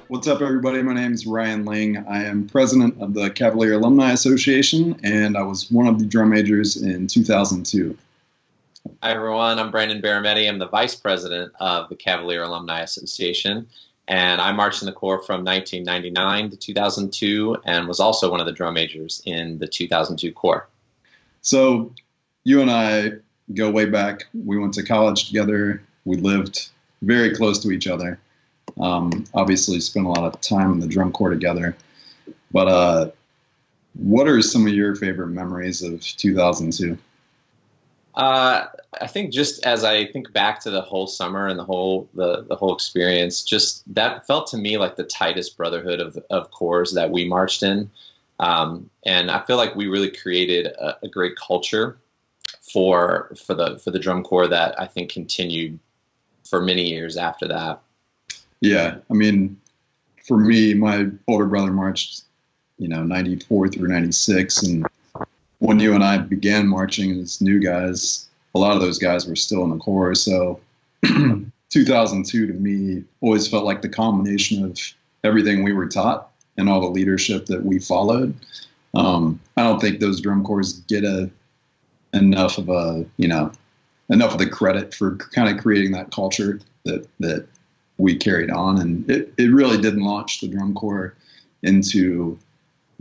What's up, everybody? My name is Ryan Ling. I am president of the Cavalier Alumni Association, and I was one of the drum majors in 2002. Hi, everyone. I'm Brandon Barrometti. I'm the vice president of the Cavalier Alumni Association, and I marched in the Corps from 1999 to 2002 and was also one of the drum majors in the 2002 Corps. So you and I go way back. We went to college together. We lived very close to each other. Obviously spent a lot of time in the drum corps together, but what are some of your favorite memories of 2002? I think just as I think back to the whole summer and the whole experience, just that felt to me like the tightest brotherhood of corps that we marched in, and I feel like we really created a great culture for the drum corps that I think continued for many years after that. Yeah, I mean, for me, my older brother marched, 94 through 96, and when you and I began marching as new guys, a lot of those guys were still in the Corps. So 2002 to me always felt like the combination of everything we were taught and all the leadership that we followed. I don't think those drum corps get enough of the credit for kind of creating that culture that we carried on, and it really didn't launch the drum corps into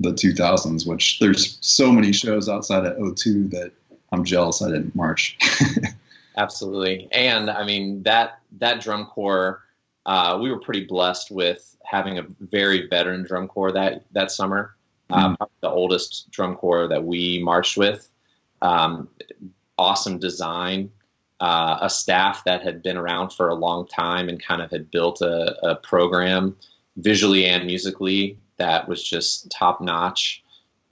the 2000s, which there's so many shows outside of '02 that I'm jealous I didn't march. Absolutely. And I mean, that drum corps, we were pretty blessed with having a very veteran drum corps that summer. Probably the oldest drum corps that we marched with. Awesome design. A staff that had been around for a long time and kind of had built a program visually and musically that was just top notch.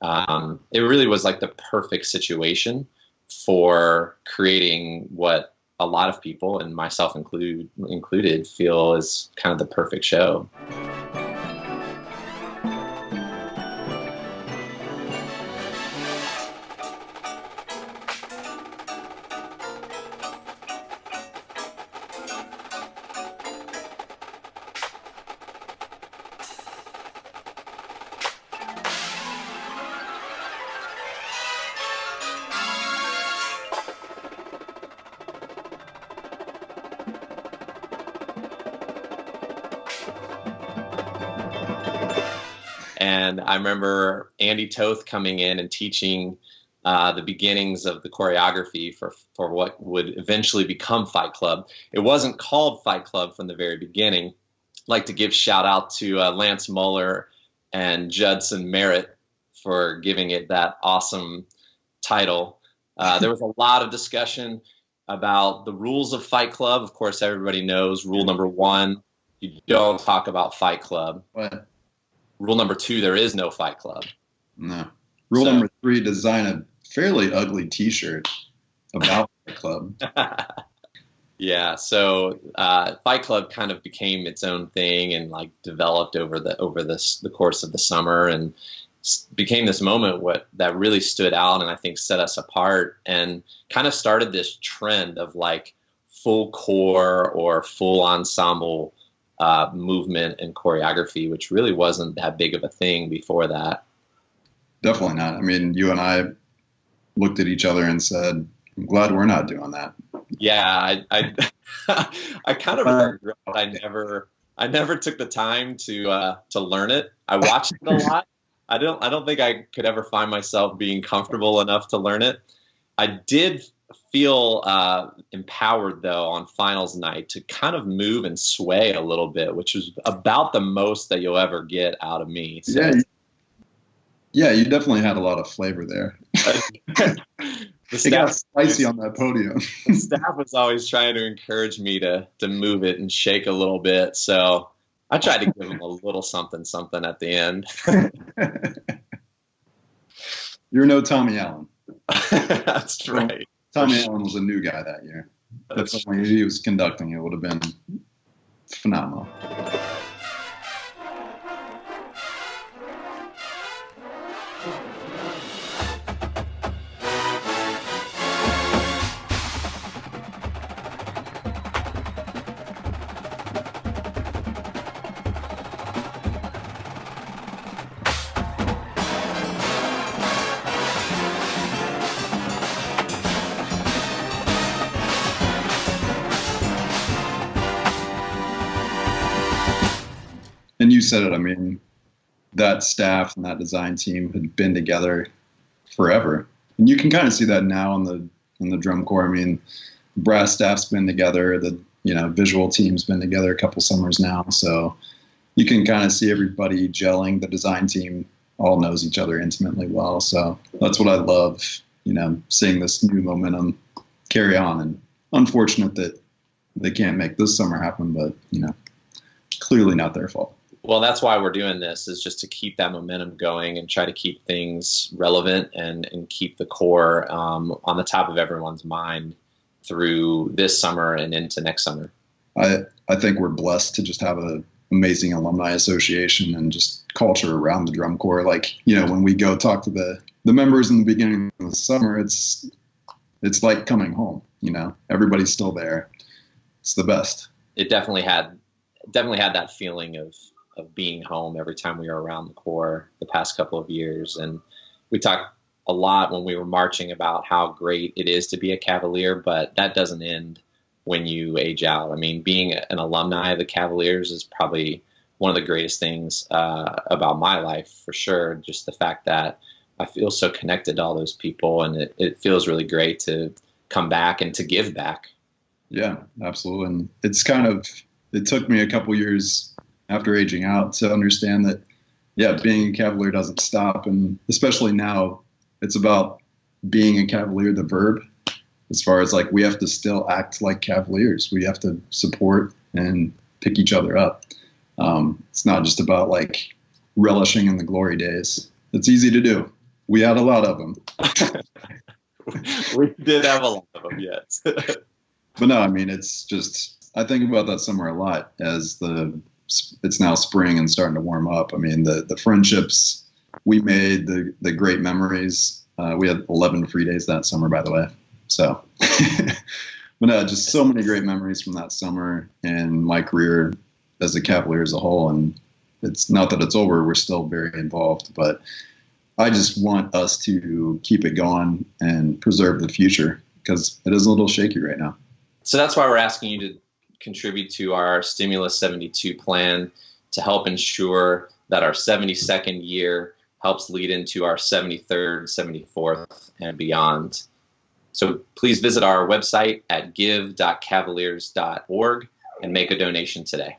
It really was like the perfect situation for creating what a lot of people, and myself included, feel is kind of the perfect show. And I remember Andy Toth coming in and teaching the beginnings of the choreography for what would eventually become Fight Club. It wasn't called Fight Club from the very beginning. I'd like to give shout out to Lance Muller and Judson Merritt for giving it that awesome title. There was a lot of discussion about the rules of Fight Club. Of course, everybody knows rule number 1, you don't talk about Fight Club. What? Rule number 2, there is no Fight Club. No. Rule number 3, design a fairly ugly T-shirt about Fight Club. Yeah, so Fight Club kind of became its own thing and like developed over the course of the summer, and became this moment that really stood out and I think set us apart, and kind of started this trend of like full corps or full ensemble movement and choreography, which really wasn't that big of a thing before that. Definitely not. I mean, you and I looked at each other and said, I'm glad we're not doing that. Yeah, I kind of regret I never took the time to learn it. I watched it a lot. I don't think I could ever find myself being comfortable enough to learn it. I did feel empowered, though, on finals night to kind of move and sway a little bit, which was about the most that you'll ever get out of me. So. Yeah, you definitely had a lot of flavor there. It got spicy on that podium. The staff was always trying to encourage me to move it and shake a little bit, so I tried to give them a little something at the end. You're no Tommy Allen. That's right. Tommy Allen was a new guy that year. That's when he was conducting. It would have been phenomenal. and you said it. I mean, that staff and that design team had been together forever, and you can kind of see that now in the drum corps. I mean, brass staff's been together. The visual team's been together a couple summers now, so you can kind of see everybody gelling. The design team all knows each other intimately well, so that's what I love. Seeing this new momentum carry on, and unfortunate that they can't make this summer happen, but clearly not their fault. Well, that's why we're doing this, is just to keep that momentum going and try to keep things relevant and keep the core on the top of everyone's mind through this summer and into next summer. I think we're blessed to just have an amazing alumni association and just culture around the drum corps. Like, when we go talk to the members in the beginning of the summer, it's like coming home. Everybody's still there. It's the best. It definitely had that feeling of being home every time we were around the corps the past couple of years. And we talked a lot when we were marching about how great it is to be a Cavalier, but that doesn't end when you age out. I mean, being an alumni of the Cavaliers is probably one of the greatest things about my life, for sure. Just the fact that I feel so connected to all those people, and it feels really great to come back and to give back. Yeah, absolutely. And it took me a couple years after aging out to understand that, being a Cavalier doesn't stop. And especially now, it's about being a Cavalier, the verb, as far as like, we have to still act like Cavaliers. We have to support and pick each other up. It's not just about like relishing in the glory days. It's easy to do. We had a lot of them. We did have a lot of them, yes. But no, I mean, it's just, I think about that summer a lot as it's now spring and starting to warm up. I mean, the friendships we made, the great memories. We had 11 free days that summer, by the way. So, but no, just so many great memories from that summer and my career as a Cavalier as a whole. And it's not that it's over. We're still very involved, but I just want us to keep it going and preserve the future, because it is a little shaky right now. So that's why we're asking you to contribute to our Stimulus-72 plan to help ensure that our 72nd year helps lead into our 73rd, 74th, and beyond. So please visit our website at give.cavaliers.org and make a donation today.